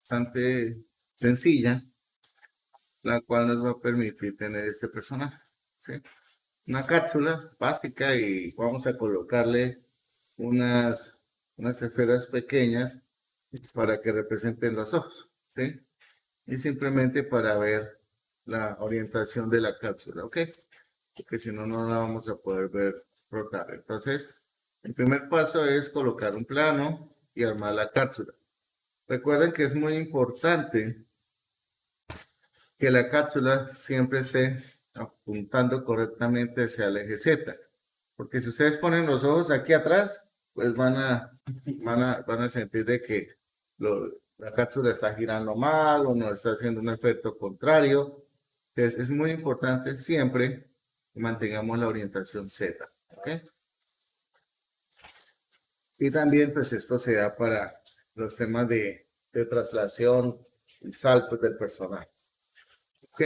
bastante sencilla, la cual nos va a permitir tener este personaje, ¿sí? Una cápsula básica y vamos a colocarle unas, unas esferas pequeñas para que representen los ojos, ¿sí? Y simplemente para ver la orientación de la cápsula, ¿ok? Porque si no, no la vamos a poder ver rotar. Entonces, el primer paso es colocar un plano y armar la cápsula. Recuerden que es muy importante que la cápsula siempre esté apuntando correctamente hacia el eje Z. Porque si ustedes ponen los ojos aquí atrás, pues van a sentir de que la cápsula está girando mal o no está haciendo un efecto contrario. Entonces es muy importante siempre que mantengamos la orientación Z. ¿Ok? Y también pues esto se da para los temas de traslación y saltos del personaje. ¿Ok?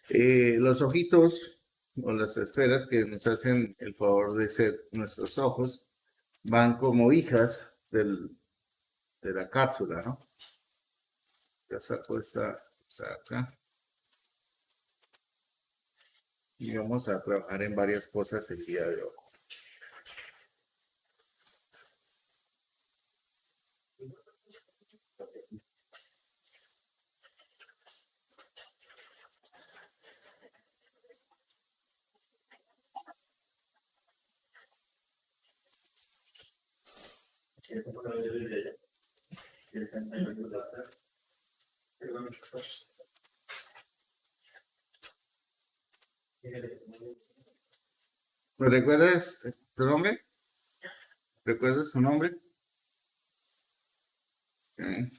Los ojitos o las esferas que nos hacen el favor de ser nuestros ojos van como hijas de la cápsula, ¿no? Ya saco esta acá y vamos a trabajar en varias cosas el día de hoy. ¿Me recuerdas tu nombre? ¿Recuerdas su nombre? Okay.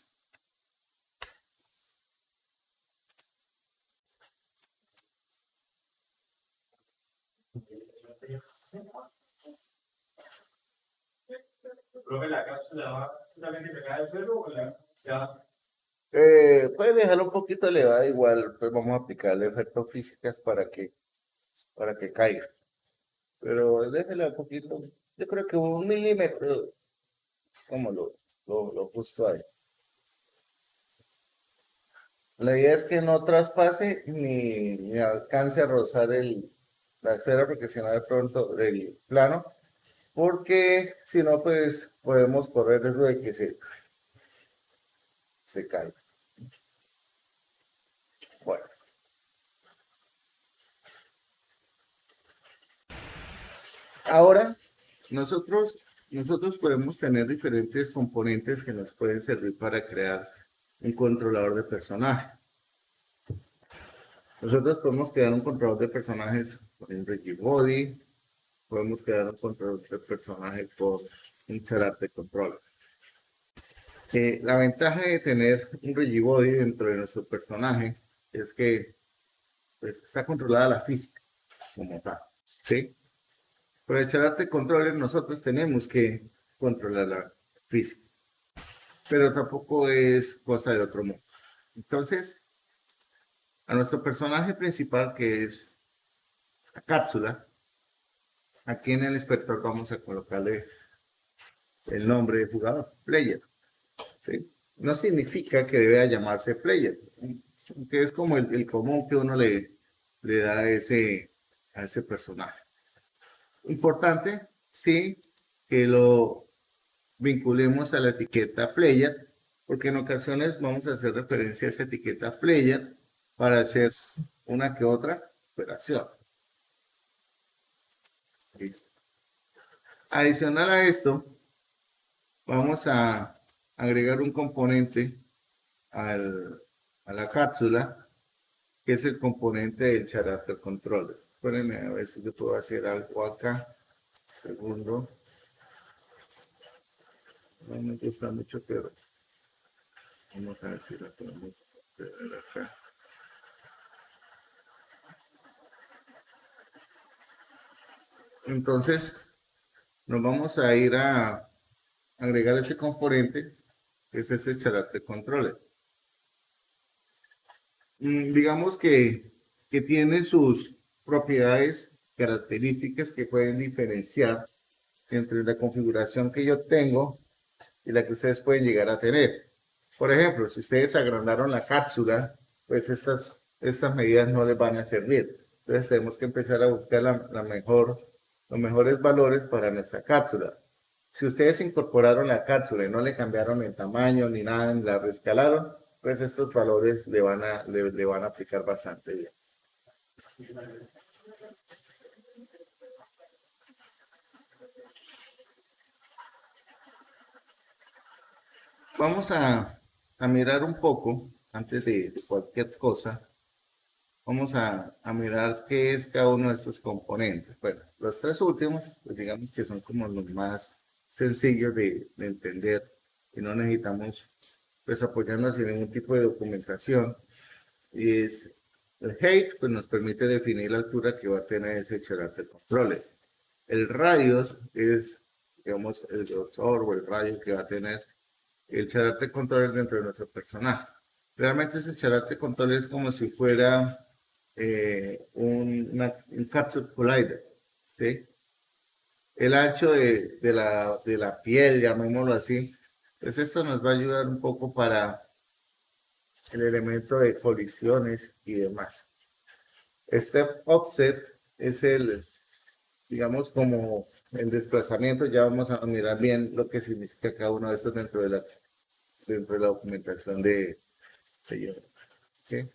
Profe, la cápsula va totalmente pegada al suelo o ya. Puedes dejarlo un poquito elevada, igual pues vamos a aplicarle efectos físicos para que caiga. Pero déjela un poquito, yo creo que 1 milímetro es como lo justo ahí. La idea es que no traspase ni alcance a rozar la esfera, porque si no de pronto el plano, porque si no pues podemos correr el riesgo de que se caiga. Bueno, ahora nosotros podemos tener diferentes componentes que nos pueden servir para crear un controlador de personaje. Nosotros podemos crear un controlador de personajes con un Rigibody, podemos crear un controlador de personaje con un Character Controller. La ventaja de tener un Rigibody dentro de nuestro personaje es que pues, está controlada la física como tal, ¿sí? Pero el Character Controller nosotros tenemos que controlar la física, pero tampoco es cosa de otro mundo. Entonces, a nuestro personaje principal, que es la cápsula, aquí en el inspector vamos a colocarle el nombre de jugador, player, ¿sí? No significa que deba llamarse player, que es como el común que uno le da a ese personaje. Importante, sí, que lo vinculemos a la etiqueta player, porque en ocasiones vamos a hacer referencia a esa etiqueta player para hacer una que otra operación. ¿Listo? Adicional a esto, vamos a agregar un componente a la cápsula, que es el componente del Character Controller. Espérenme a ver si yo puedo hacer algo acá. Segundo. No me gusta mucho, pero vamos a ver si la podemos ver acá. Entonces, nos vamos a ir a agregar ese componente, que es ese Character Controller. Digamos que tiene sus propiedades características que pueden diferenciar entre la configuración que yo tengo y la que ustedes pueden llegar a tener. Por ejemplo, si ustedes agrandaron la cápsula, pues estas medidas no les van a servir. Entonces tenemos que empezar a buscar los mejores valores para nuestra cápsula. Si ustedes incorporaron la cápsula y no le cambiaron el tamaño ni nada, ni la rescalaron, pues estos valores le van a aplicar bastante bien. Vamos a mirar un poco, antes de cualquier cosa, vamos a mirar qué es cada uno de estos componentes. Bueno, los tres últimos, pues digamos que son como los más sencillos de entender y no necesitamos pues apoyarnos en ningún tipo de documentación. Y es el height, pues nos permite definir la altura que va a tener ese character controller. El radius es, digamos, el grosor o el radio que va a tener el character controller dentro de nuestro personaje. Realmente ese character controller es como si fuera un capsule collider, ¿sí? El ancho de la piel, llamémoslo así, pues esto nos va a ayudar un poco para el elemento de colisiones y demás. Step offset es digamos, como el desplazamiento. Ya vamos a mirar bien lo que significa cada uno de estos dentro de la documentación de Yoda. ¿Okay?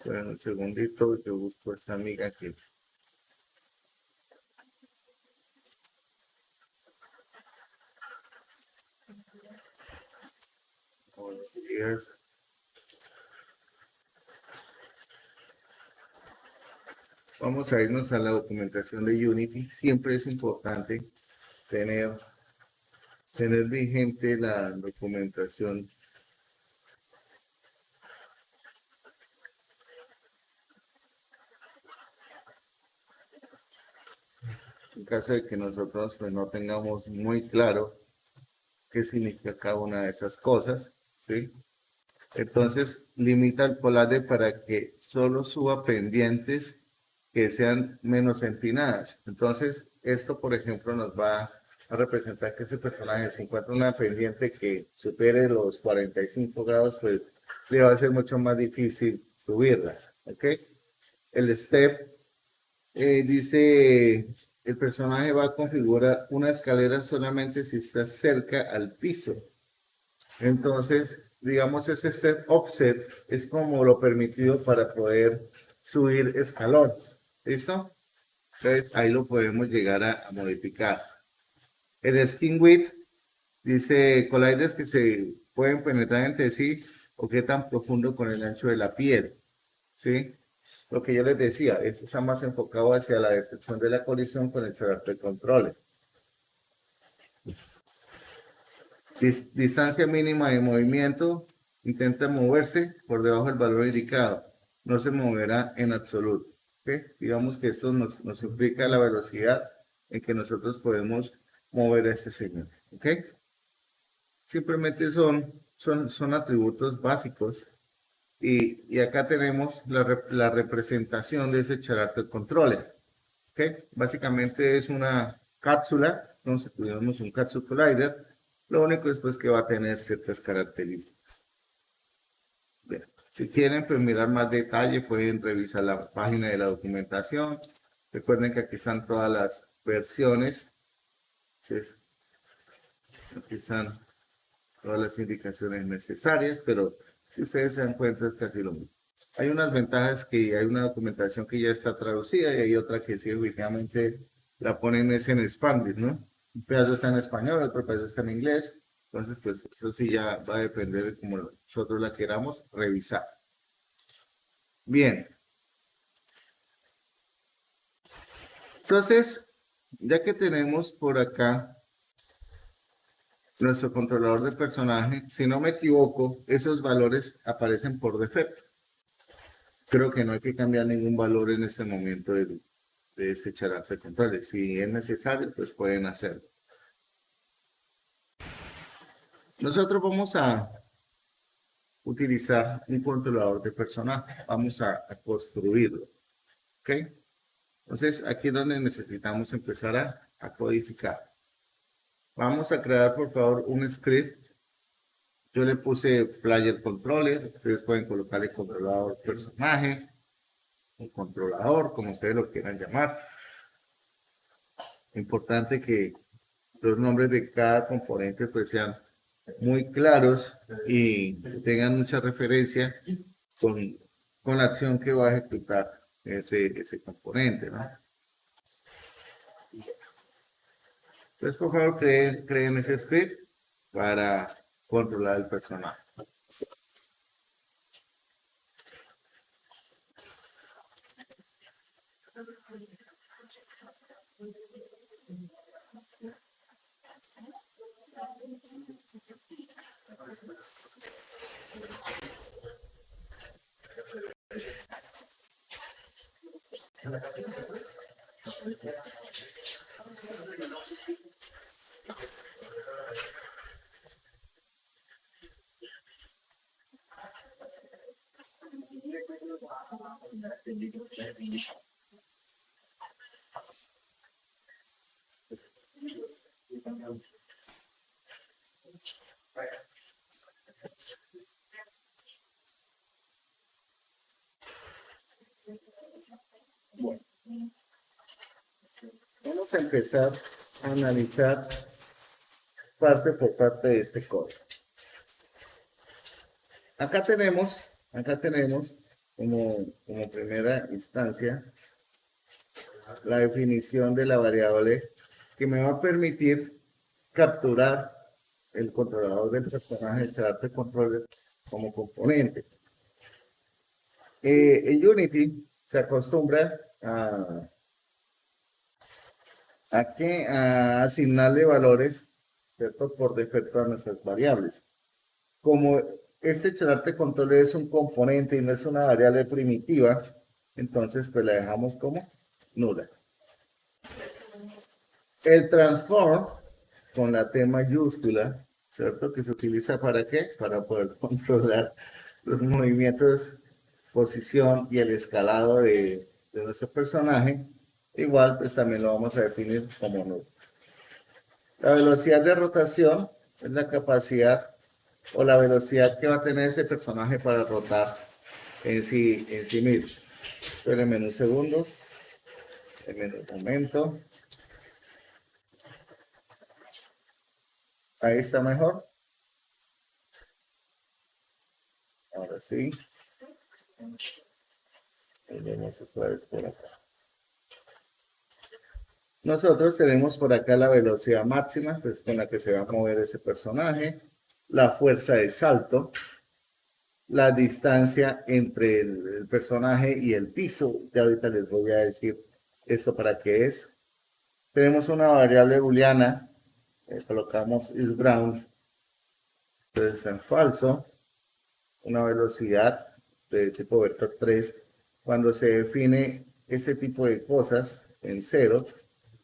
Bueno, un segundito, que busco esta amiga aquí. Vamos a irnos a la documentación de Unity. Siempre es importante tener vigente la documentación. En caso de que nosotros pues, no tengamos muy claro qué significa cada una de esas cosas, ¿sí? Entonces, limita el collage para que solo suba pendientes que sean menos empinadas. Entonces, esto, por ejemplo, nos va a representar que ese personaje, si encuentra una pendiente que supere los 45 grados, pues le va a ser mucho más difícil subirlas, ¿ok? El step dice, el personaje va a configurar una escalera solamente si está cerca al piso. Entonces, digamos, ese step offset es como lo permitido para poder subir escalones. ¿Listo? Entonces, ahí lo podemos llegar a modificar. El skin width dice colliders que se pueden penetrar entre sí o qué tan profundo con el ancho de la piel. ¿Sí? Lo que yo les decía, esto está más enfocado hacia la detección de la colisión con el character controller. Distancia mínima de movimiento, intenta moverse por debajo del valor indicado, no se moverá en absoluto. ¿Okay? Digamos que esto nos implica la velocidad en que nosotros podemos mover a este señor. ¿Okay? Simplemente son atributos básicos y acá tenemos la representación de ese character controller. ¿Okay? Básicamente es una cápsula, entonces tuvimos un capsule collider. Lo único es pues, que va a tener ciertas características. Bien. Si quieren pues, mirar más detalle, pueden revisar la página de la documentación. Recuerden que aquí están todas las versiones. Entonces, aquí están todas las indicaciones necesarias, pero si ustedes se dan cuenta es casi lo mismo. Hay unas ventajas que hay una documentación que ya está traducida y hay otra que sí, efectivamente la ponen en Spanish, ¿no? Un pedazo está en español, otro pedazo está en inglés. Entonces, pues eso sí ya va a depender de cómo nosotros la queramos revisar. Bien. Entonces, ya que tenemos por acá nuestro controlador de personaje, si no me equivoco, esos valores aparecen por defecto. Creo que no hay que cambiar ningún valor en este momento de este character controller. Si es necesario, pues pueden hacerlo. Nosotros vamos a utilizar un controlador de personaje. Vamos a construirlo. ¿Ok? Entonces, aquí es donde necesitamos empezar a codificar. Vamos a crear, por favor, un script. Yo le puse player controller. Ustedes pueden colocarle controlador personaje, o controlador, como ustedes lo quieran llamar. Importante que los nombres de cada componente pues sean muy claros y tengan mucha referencia con la acción que va a ejecutar ese componente, ¿no? Entonces, por favor, creen ese script para controlar el personaje. Vamos a empezar a analizar parte por parte de este código. Acá tenemos como primera instancia la definición de la variable que me va a permitir capturar el controlador del personaje de controller como componente. En Unity se acostumbra a asignarle valores, ¿cierto? Por defecto a nuestras variables. Como este character controller es un componente y no es una variable primitiva, entonces pues la dejamos como nula. El transform con la T mayúscula, ¿cierto? Que se utiliza ¿para qué? Para poder controlar los movimientos, posición y el escalado de nuestro personaje. Igual, pues también lo vamos a definir como nulo. La velocidad de rotación es la capacidad o la velocidad que va a tener ese personaje para rotar en sí mismo. Espérenme un segundo. En un momento. Ahí está mejor. Ahora sí. Vemos otra vez por acá. Nosotros tenemos por acá la velocidad máxima, pues con la que se va a mover ese personaje, la fuerza de salto, la distancia entre el personaje y el piso. Ya ahorita les voy a decir esto para qué es. Tenemos una variable booleana, colocamos isGround, entonces está en falso, una velocidad de tipo vector 3. Cuando se define ese tipo de cosas en 0,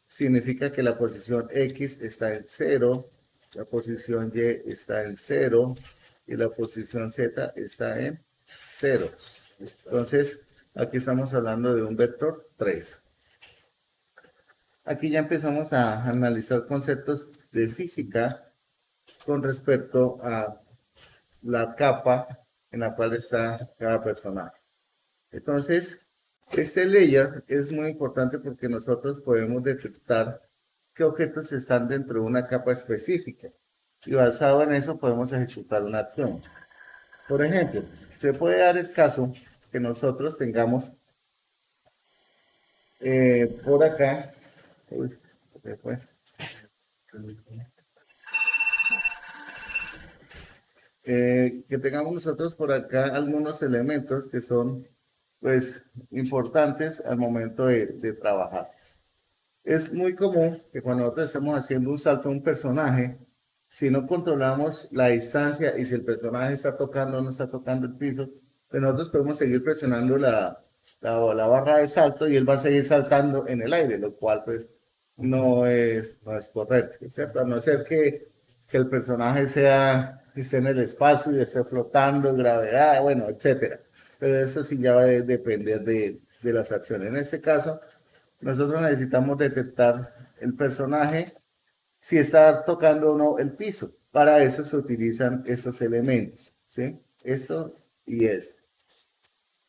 significa que la posición X está en 0, la posición Y está en 0 y la posición Z está en 0. Entonces, aquí estamos hablando de un vector 3. Aquí ya empezamos a analizar conceptos de física con respecto a la capa en la cual está cada personaje. Entonces, este layer es muy importante porque nosotros podemos detectar qué objetos están dentro de una capa específica y basado en eso podemos ejecutar una acción. Por ejemplo, se puede dar el caso que nosotros tengamos por acá, que tengamos nosotros por acá algunos elementos que son pues importantes al momento de trabajar. Es muy común que cuando nosotros estamos haciendo un salto a un personaje, si no controlamos la distancia y si el personaje está tocando o no está tocando el piso, pues nosotros podemos seguir presionando la barra de salto y él va a seguir saltando en el aire, lo cual pues no es correcto, ¿cierto? A no ser que el personaje esté en el espacio y esté flotando, gravedad, bueno, etcétera. Pero eso sí ya va a depender de las acciones. En este caso, nosotros necesitamos detectar el personaje si está tocando o no el piso. Para eso se utilizan estos elementos, ¿sí? Esto y esto.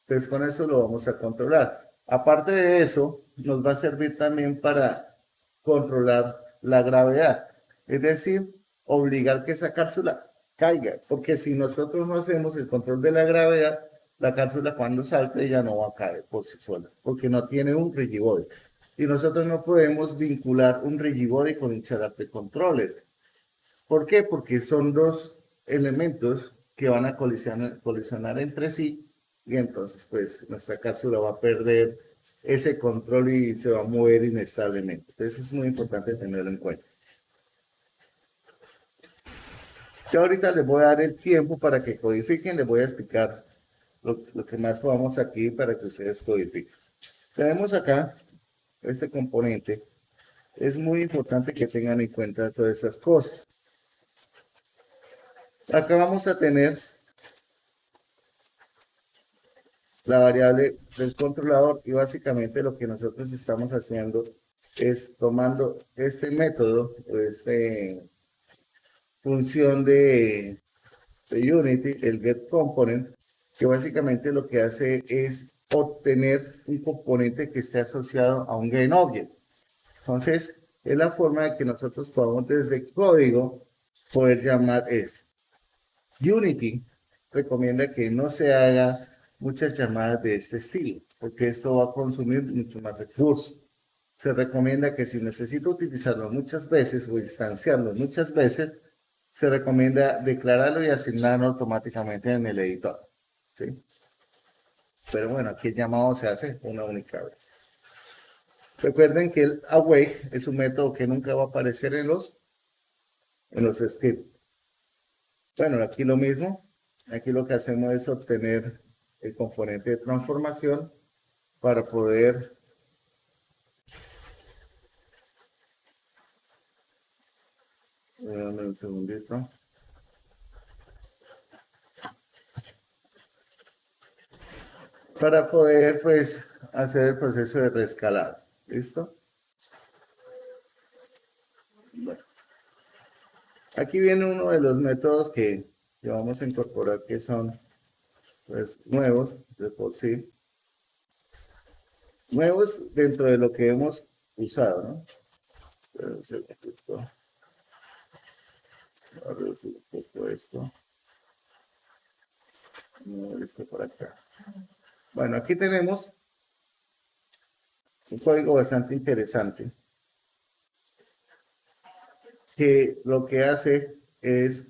Entonces con eso lo vamos a controlar. Aparte de eso, nos va a servir también para controlar la gravedad. Es decir, obligar que esa cápsula caiga. Porque si nosotros no hacemos el control de la gravedad, la cápsula cuando salte ya no va a caer por sí sola. Porque no tiene un rigid body. Y nosotros no podemos vincular un rigid body con un Character Controller. ¿Por qué? Porque son dos elementos que van a colisionar entre sí y entonces pues nuestra cápsula va a perder ese control y se va a mover inestablemente. Entonces es muy importante tenerlo en cuenta. Yo ahorita les voy a dar el tiempo para que codifiquen, les voy a explicar lo que más podamos aquí para que ustedes codifiquen. Tenemos acá este componente. Es muy importante que tengan en cuenta todas esas cosas. Acá vamos a tener la variable del controlador y básicamente lo que nosotros estamos haciendo es tomando este método, esta función de Unity, el getComponent, que básicamente lo que hace es obtener un componente que esté asociado a un getObject. Entonces, es la forma de que nosotros podamos desde código poder llamar es Unity recomienda que no se haga muchas llamadas de este estilo, porque esto va a consumir mucho más recursos. Se recomienda que si necesito utilizarlo muchas veces o instanciarlo muchas veces, se recomienda declararlo y asignarlo automáticamente en el editor, ¿sí? Pero bueno, aquí el llamado se hace una única vez. Recuerden que el await es un método que nunca va a aparecer en los scripts. Bueno, aquí lo mismo. Aquí lo que hacemos es obtener el componente de transformación para poder dame un segundito. Para poder, pues, hacer el proceso de reescalado. ¿Listo? Bueno. Aquí viene uno de los métodos que vamos a incorporar que son, pues, nuevos de por sí. Nuevos dentro de lo que hemos usado, ¿no? Pero un segundito. A reducir un poco esto. Esto por acá. Bueno, aquí tenemos un código bastante interesante que lo que hace es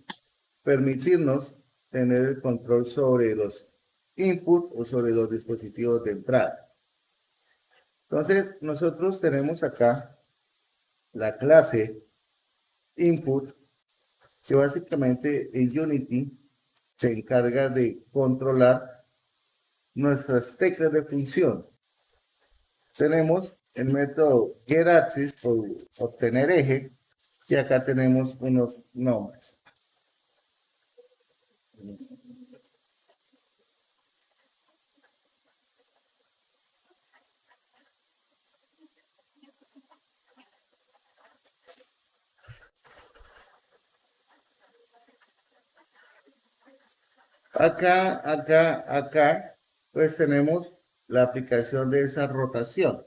permitirnos tener el control sobre los inputs o sobre los dispositivos de entrada. Entonces, nosotros tenemos acá la clase input que básicamente en Unity se encarga de controlar nuestras teclas de función. Tenemos el método getAxis o obtener eje y acá tenemos unos nombres. Acá, pues tenemos la aplicación de esa rotación.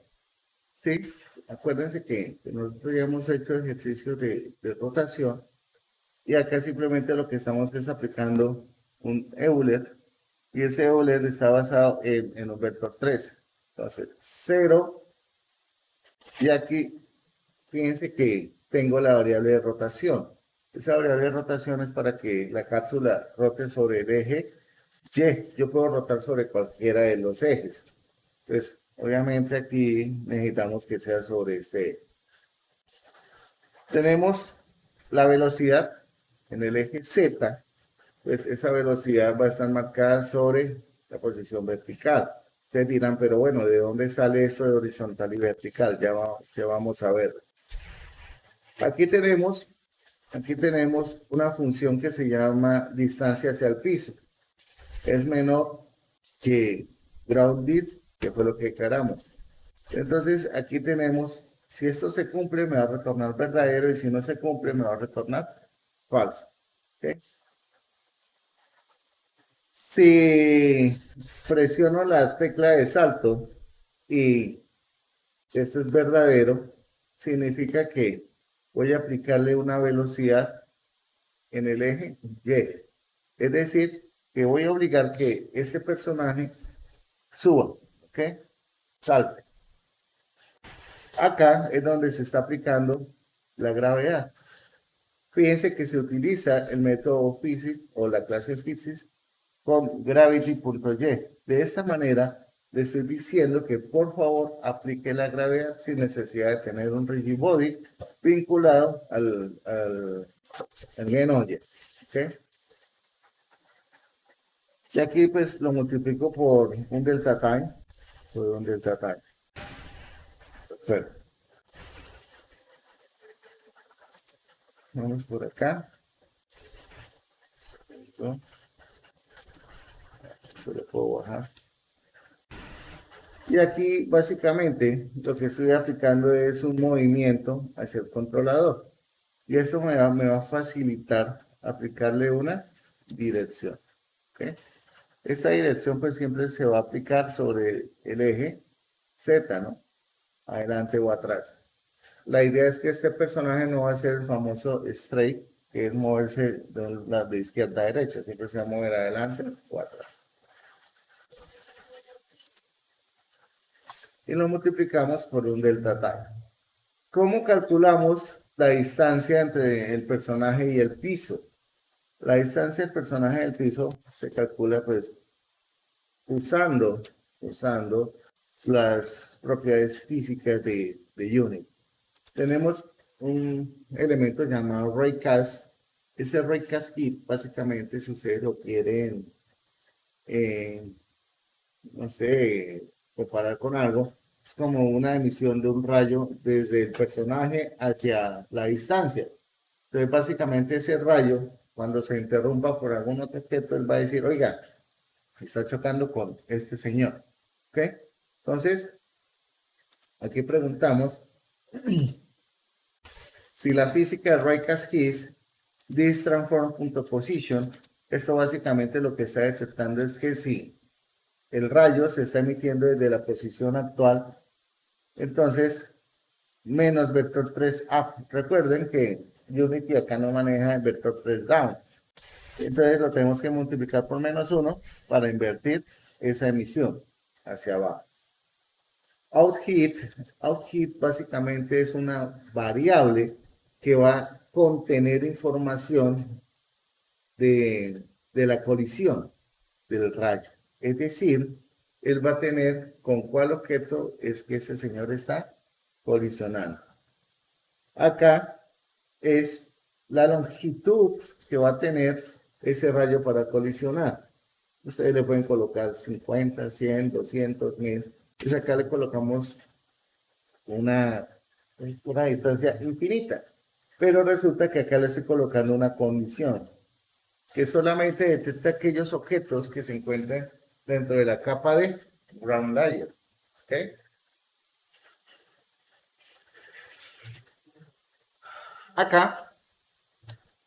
¿Sí? Acuérdense que nosotros ya hemos hecho ejercicios de rotación y acá simplemente lo que estamos es aplicando un Euler y ese Euler está basado en un vector 13. Entonces, 0 y aquí fíjense que tengo la variable de rotación. Esa variable de rotación es para que la cápsula rote sobre el eje Y. Yo puedo rotar sobre cualquiera de los ejes. Entonces, obviamente aquí necesitamos que sea sobre este eje. Tenemos la velocidad en el eje Z, pues esa velocidad va a estar marcada sobre la posición vertical. Ustedes dirán, pero bueno, ¿de dónde sale esto de horizontal y vertical? Ya vamos a ver. Aquí tenemos una función que se llama distancia hacia el piso. Es menor que ground width, que fue lo que declaramos. Entonces, aquí tenemos Si esto se cumple, me va a retornar verdadero, y si no se cumple, me va a retornar falso. ¿Ok? Si presiono la tecla de salto y esto es verdadero, significa que voy a aplicarle una velocidad en el eje Y. Es decir, que voy a obligar que este personaje suba, ¿ok? Salte. Acá es donde se está aplicando la gravedad. Fíjense que se utiliza el método Physics o la clase Physics con Gravity.y. De esta manera, le estoy diciendo que por favor aplique la gravedad sin necesidad de tener un rigid body vinculado al Genoye. ¿Okay? Y aquí pues lo multiplico por un delta time. Por un delta time. Perfecto. Vamos por acá. ¿No? Se lo puedo bajar. Y aquí básicamente lo que estoy aplicando es un movimiento hacia el controlador. Y esto me va a facilitar aplicarle una dirección. ¿Okay? Esta dirección pues siempre se va a aplicar sobre el eje Z, ¿no? Adelante o atrás. La idea es que este personaje no va a ser el famoso straight, que es moverse de izquierda a derecha, siempre se va a mover adelante o atrás. Y lo multiplicamos por un delta time. ¿Cómo calculamos la distancia entre el personaje y el piso? La distancia del personaje del piso se calcula pues usando las propiedades físicas de Unity. Tenemos un elemento llamado raycast. Ese raycast kit, básicamente, si ustedes lo quieren, no sé, comparar con algo, es como una emisión de un rayo desde el personaje hacia la distancia. Entonces, básicamente, ese rayo, cuando se interrumpa por algún otro objeto, él va a decir, oiga, está chocando con este señor. ¿Ok? Entonces, aquí preguntamos si la física de Raycast-Hughes, this transform.position, esto básicamente lo que está detectando es que si el rayo se está emitiendo desde la posición actual, entonces menos vector 3 up. Recuerden que Unity acá no maneja el vector 3 down. Entonces lo tenemos que multiplicar por menos 1 para invertir esa emisión hacia abajo. Outheat básicamente es una variable que va a contener información de la colisión del rayo. Es decir, él va a tener con cuál objeto es que este señor está colisionando. Acá es la longitud que va a tener ese rayo para colisionar. Ustedes le pueden colocar 50, 100, 200, 1000. Pues acá le colocamos una distancia infinita. Pero resulta que acá le estoy colocando una condición que solamente detecta aquellos objetos que se encuentran dentro de la capa de ground layer. ¿Okay? Acá,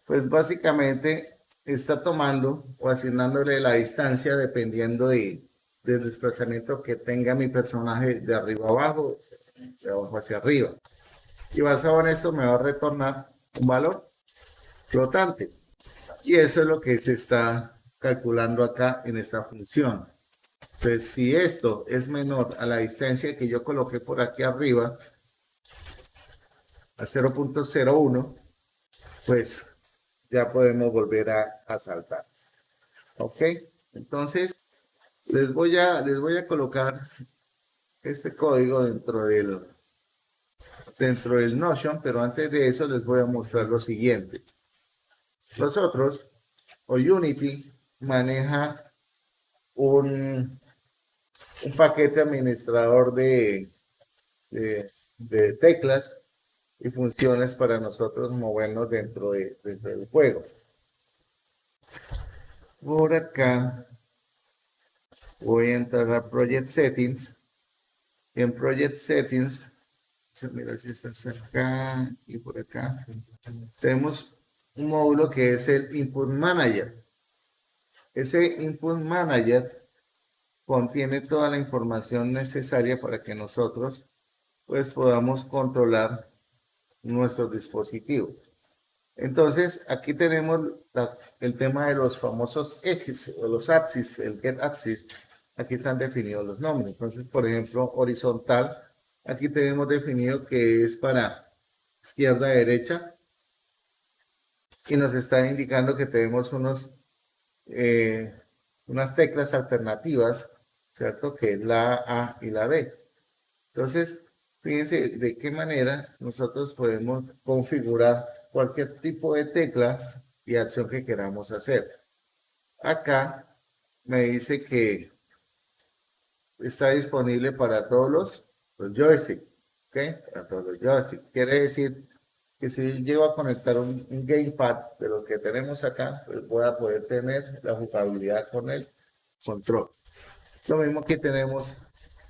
pues básicamente está tomando o asignándole la distancia dependiendo del desplazamiento que tenga mi personaje de arriba a abajo, de abajo hacia arriba. Y basado en esto me va a retornar un valor flotante. Y eso es lo que se está calculando acá en esta función. Entonces, si esto es menor a la distancia que yo coloqué por aquí arriba, a 0.01, pues ya podemos volver a saltar. ¿Ok? Entonces, les voy a colocar este código dentro del Notion, pero antes de eso les voy a mostrar lo siguiente. Nosotros, o Unity, maneja un paquete administrador de teclas y funciones para nosotros movernos dentro del juego. Por acá voy a entrar a Project Settings. Y en Project Settings Mira si estás acá y por acá. Tenemos un módulo que es el Input Manager. Ese Input Manager contiene toda la información necesaria para que nosotros pues podamos controlar nuestros dispositivos. Entonces, aquí tenemos el tema de los famosos ejes o los axis, el get axis. Aquí están definidos los nombres. Entonces, por ejemplo, horizontal, aquí tenemos definido que es para izquierda, derecha, y nos está indicando que tenemos unas teclas alternativas, ¿cierto? Que es la A y la B. Entonces, fíjense de qué manera nosotros podemos configurar cualquier tipo de tecla y acción que queramos hacer. Acá me dice que está disponible para todos los joysticks, ¿ok? Para todos los joysticks. Quiere decir que si llego a conectar un gamepad de los que tenemos acá, pues voy a poder tener la jugabilidad con el control. Lo mismo que tenemos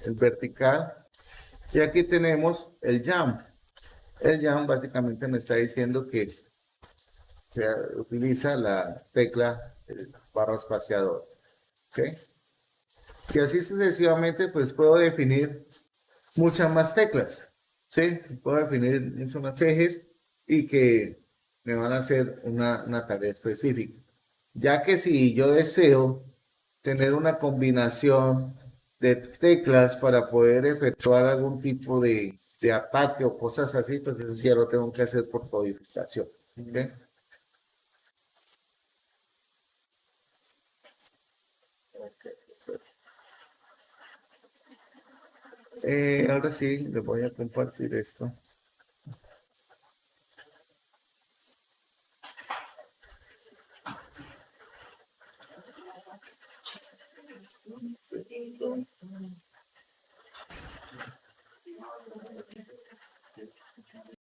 el vertical y aquí tenemos el jump. El jump básicamente me está diciendo que se utiliza la tecla barra espaciador. ¿Ok? Y así sucesivamente, pues puedo definir muchas más teclas. ¿Sí? Puedo definir muchos más ejes y que me van a hacer una tarea específica. Ya que si yo deseo tener una combinación de teclas para poder efectuar algún tipo de ataque o cosas así, pues eso ya lo tengo que hacer por codificación. ¿Okay? Ahora sí, les voy a compartir esto.